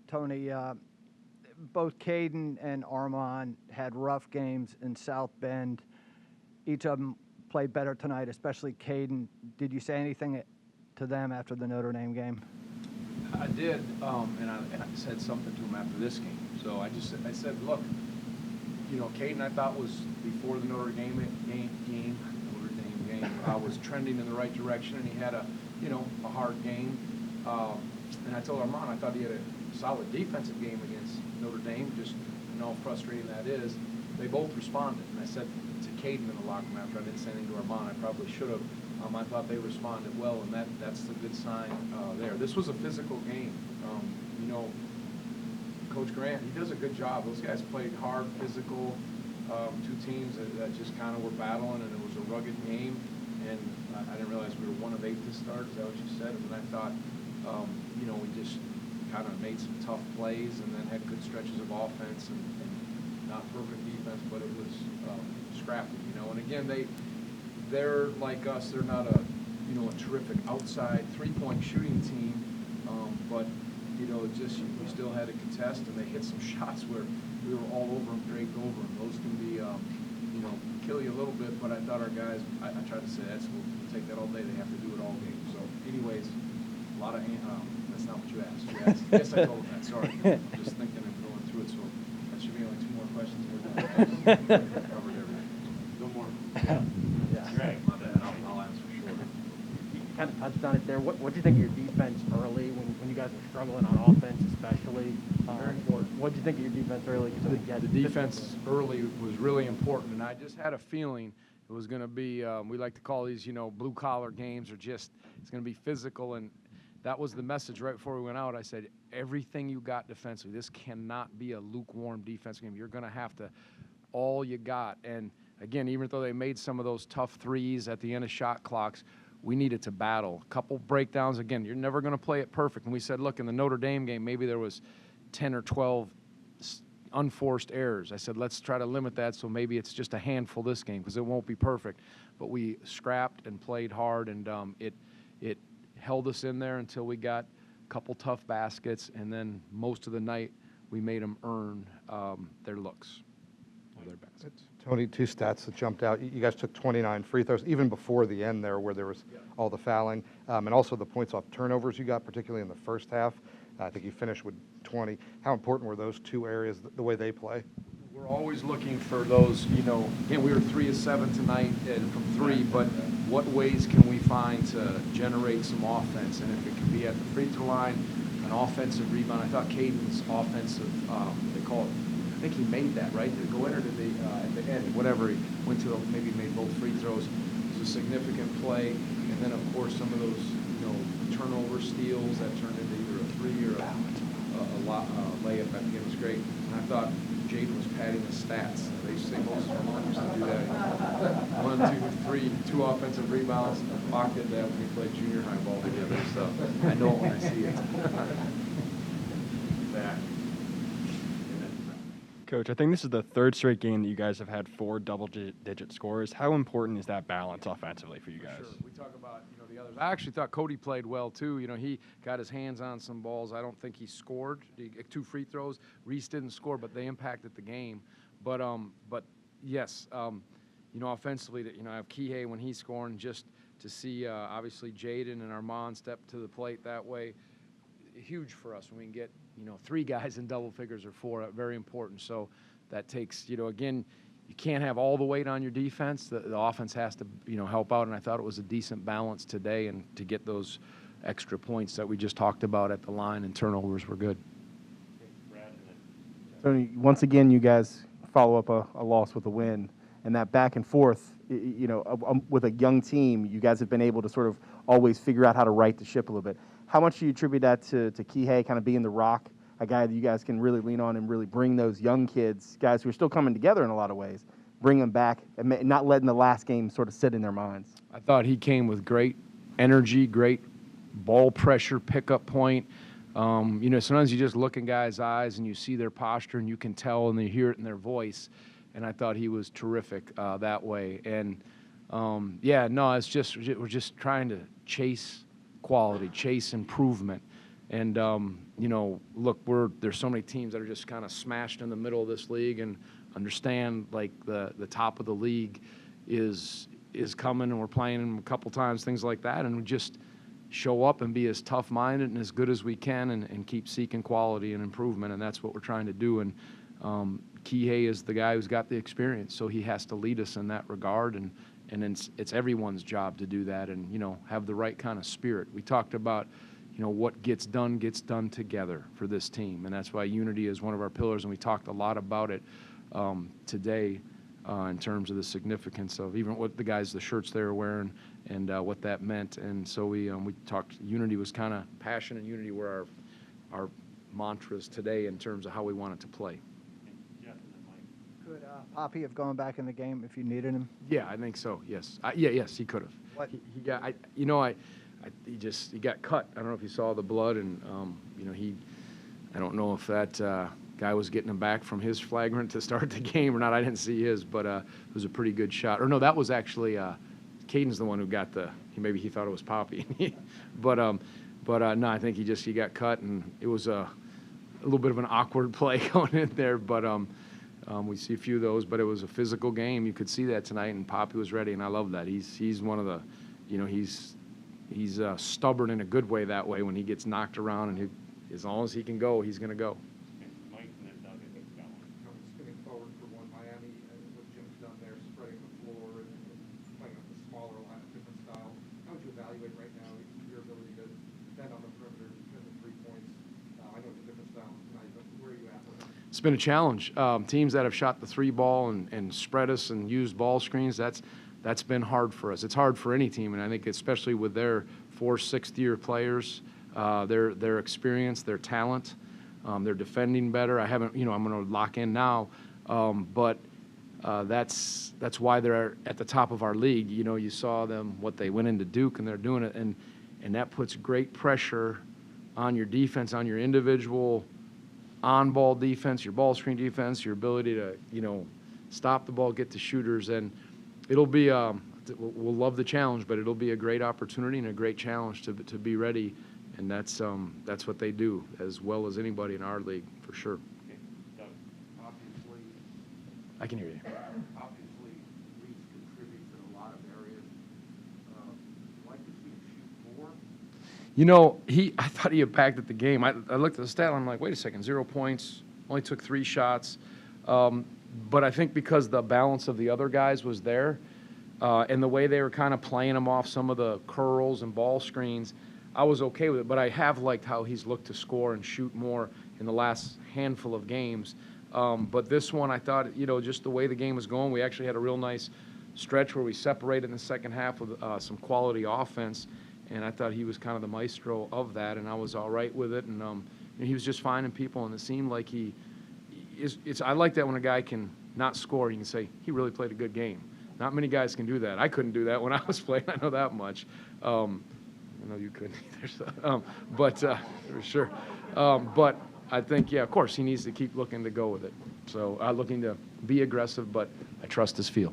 Tony, both Caden and Armand had rough games in South Bend. Each of them played better tonight, especially Caden. Did you say anything to them after the Notre Dame game? I did, and I said something to him after this game. So I said, look, you know, Caden I thought was, before the Notre Dame game, was trending in the right direction, and he had a hard game. And I told Armand I thought he had a solid defensive game against Notre Dame, just how frustrating that is. They both responded, and I said to Caden in the locker room after, I didn't say anything to Armand, I probably should have. I thought they responded well, and that's a good sign there. This was a physical game. You know, Coach Grant, he does a good job. Those guys played hard, physical, two teams that just kind of were battling, and it was a rugged game. And I didn't realize we were 1 of 8 to start. Is that what you said? And I thought, you know, we just kind of made some tough plays and then had good stretches of offense and not perfect defense, but it was scrappy, you know. And again, they're like us. They're not a terrific outside three-point shooting team, but you know, just we still had to contest, and they hit some shots where we were all over them, draped over them. Those can be, you know, kill you a little bit. But I thought our guys, I tried to say we'll take that all day. They have to do it all game. So, anyways, a lot of that's not what you asked. Yes, I told them that. Sorry, I'm just thinking and going through it. So that should be only 2 more questions. Covered everything. No more. Yeah. Great. My bad. I'll answer short. You kind of touched on it there. What do you think of your defense early when you guys were struggling on offense, especially? Very important. What do you think of your defense early? The defense early was really important, and I just had a feeling it was going to be, we like to call these, you know, blue-collar games, or just it's going to be physical, and that was the message right before we went out. I said, everything you got defensively, this cannot be a lukewarm defense game. You're going to have to all you got. And, again, even though they made some of those tough threes at the end of shot clocks, we needed to battle. A couple breakdowns. Again, you're never going to play it perfect. And we said, look, in the Notre Dame game, maybe there was 10 or 12 unforced errors. I said, let's try to limit that, so maybe it's just a handful this game, because it won't be perfect. But we scrapped and played hard, and it held us in there until we got a couple tough baskets, and then most of the night we made them earn their looks or their baskets. Tony, 2 stats that jumped out. You guys took 29 free throws, even before the end there, where there was all the fouling, and also the points off turnovers you got, particularly in the first half. I think you finished with 20. How important were those 2 areas, the way they play? We're always looking for those, you know, again, we were 3 of 7 tonight from 3, but what ways can we find to generate some offense? And if it can be at the free throw line, an offensive rebound. I thought Caden's offensive, they call it, I think he made that, right? Did it go in, or did they, at the end, whatever, he went to, maybe made both free throws. It was a significant play. And then, of course, some of those, you know, turnover steals that turned into either a 3 or a layup at the end was great. And I thought Jaden was padding his stats. They used to say most of them used to do that. 1, 2, 3, 2 offensive rebounds. Bach did that when we played junior high ball together. So I know it when I see it. Back. Coach, I think this is the 3rd straight game that you guys have had 4 double-digit scores. How important is that balance offensively for you guys? Sure. We talk about, you know, the others. I actually thought Cody played well too. You know, he got his hands on some balls. I don't think he scored. 2 free throws. Reese didn't score, but they impacted the game. But yes, you know, offensively, you know, I have Kihei when he's scoring. Just to see, obviously, Jaden and Armand step to the plate that way, huge for us when we can get, you know, 3 guys in double figures or 4, very important. So that takes, you know, again, you can't have all the weight on your defense. The offense has to, you know, help out, and I thought it was a decent balance today, and to get those extra points that we just talked about at the line and turnovers were good. Tony, once again, you guys follow up a loss with a win, and that back and forth, you know, with a young team, you guys have been able to sort of always figure out how to right the ship a little bit. How much do you attribute that to Kihei kind of being the rock, a guy that you guys can really lean on and really bring those young kids, guys who are still coming together in a lot of ways, bring them back and not letting the last game sort of sit in their minds? I thought he came with great energy, great ball pressure, pickup point. You know, sometimes you just look in guys' eyes and you see their posture and you can tell and you hear it in their voice. And I thought he was terrific that way. And, yeah, no, it's just we're just trying to chase quality, chase improvement. And you know, look, there's so many teams that are just kind of smashed in the middle of this league, and understand like the top of the league is coming, and we're playing them a couple times, things like that, and we just show up and be as tough-minded and as good as we can, and keep seeking quality and improvement, and that's what we're trying to do. And Kihei is the guy who's got the experience, so he has to lead us in that regard, and it's everyone's job to do that, and you know, have the right kind of spirit. We talked about, you know, what gets done together for this team, and that's why unity is one of our pillars, and we talked a lot about it today in terms of the significance of even what the shirts they were wearing, and what that meant. And so we talked, unity was kind of, passion and unity were our mantras today in terms of how we wanted to play. Could Poppy have gone back in the game if you needed him? Yeah, I think so. Yes, yes, he could have. What? He got, he got cut. I don't know if you saw the blood, and you know, I don't know if that guy was getting him back from his flagrant to start the game or not. I didn't see his, but it was a pretty good shot. Or no, that was actually Caden's the one who got maybe he thought it was Poppy, but no, I think he got cut, and it was a little bit of an awkward play going in there, but we see a few of those, but it was a physical game. You could see that tonight, and Poppy was ready, and I love that. He's one of the, you know, he's stubborn in a good way that way when he gets knocked around, and as long as he can go, he's going to go. Spinning forward for one, Miami, and what Jim's done there, spreading the floor and playing with a smaller line of different styles. How would you evaluate right now your ability to defend on the perimeter, defend the 3 points? I know it's a different style tonight, but where are you at with it? It's been a challenge. Teams that have shot the 3 ball and spread us and used ball screens, that's been hard for us. It's hard for any team, and I think especially with their 4th, 6th-year players, their experience, their talent, they're defending better. I haven't, you know, I'm going to lock in now, but that's why they're at the top of our league. You know, you saw them, what they went into Duke, and they're doing it, and that puts great pressure on your defense, on your individual on-ball defense, your ball screen defense, your ability to, you know, stop the ball, get to shooters, and it'll be we'll love the challenge, but it'll be a great opportunity and a great challenge to be ready, and that's what they do as well as anybody in our league, for sure. Okay. Doug, obviously, I can hear you. obviously, Reese contributes in a lot of areas. Like to see him shoot more. You know, I thought he impacted the game. I looked at the stat line, I'm like, wait a second, 0 points, only took 3 shots. But I think because the balance of the other guys was there, and the way they were kind of playing him off some of the curls and ball screens, I was okay with it. But I have liked how he's looked to score and shoot more in the last handful of games. But this one, I thought, you know, just the way the game was going, we actually had a real nice stretch where we separated in the second half with some quality offense. And I thought he was kind of the maestro of that, and I was all right with it. And he was just finding people, and it seemed like I like that when a guy can not score, you can say, he really played a good game. Not many guys can do that. I couldn't do that when I was playing, I know that much. I know you couldn't either, so, but for sure. But I think, yeah, of course, he needs to keep looking to go with it. So looking to be aggressive, but I trust his feel.